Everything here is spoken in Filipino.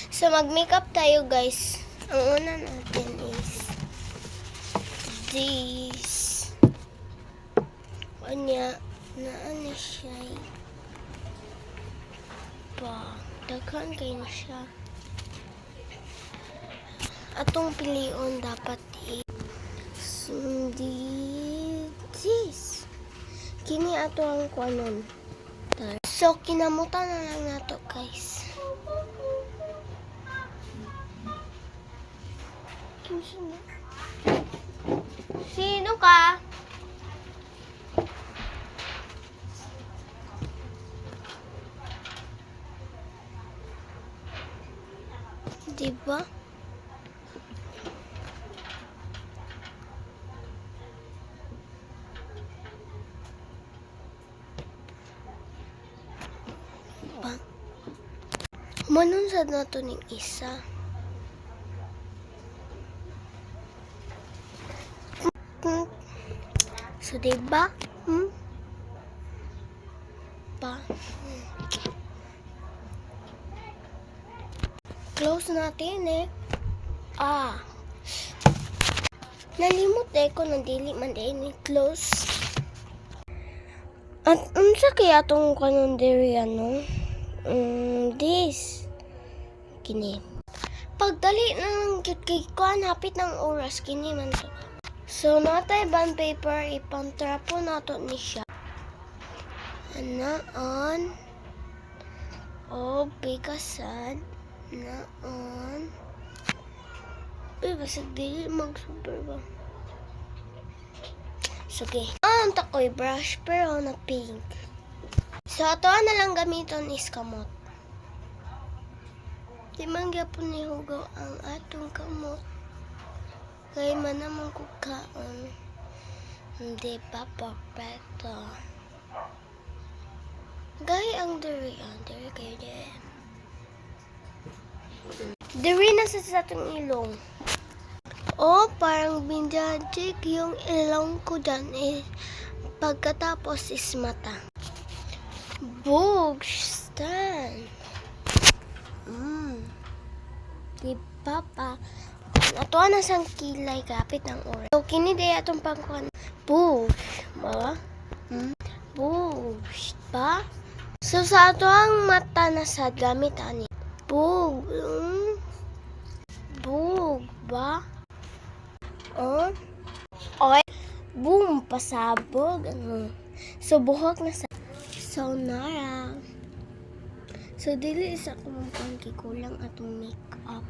So, mag-makeup tayo, guys. Ang una natin is this. Anya, ano siya? Daghan kayo na siya. Atong pilion dapat this. Kini ato ang kwanon. So, kinamutan na lang nato, guys. Sino ka? Diba? Manon sad na to ning isa. So, diba? Close natin eh. Nalimot ko nang dili man din close. At unsa kaya tong kanon diri ano? This. Kini. Pagdali na lang gyud kay kuan hapit ng oras kini man to. So natay bond paper ipantrapo nato ni siya. On. Bigasan na on. Basag dili mag-super ba? Sige. Ang takoy brush pero na pink. So, ato na lang gamiton is kamot. Di man gyapon ni hugaw ang atong kamot. Kaya man naman kukaon. Hindi pa perfecto. Gaya ang diri kayo din. Diri na sa atong ilong. Parang binjajik yung ilong ko dyan pagkatapos is mata. Stand. Diba pa? Ato na sang kilay kapit ng oras. So, kini day atong pangkuhan. Ba? Ba? So, sa ato ang mata na sad gamit ani. Ba? Boom! Pasabog. So, buhok na sa nara. So, dili isa ko mong kikulang atong makeup.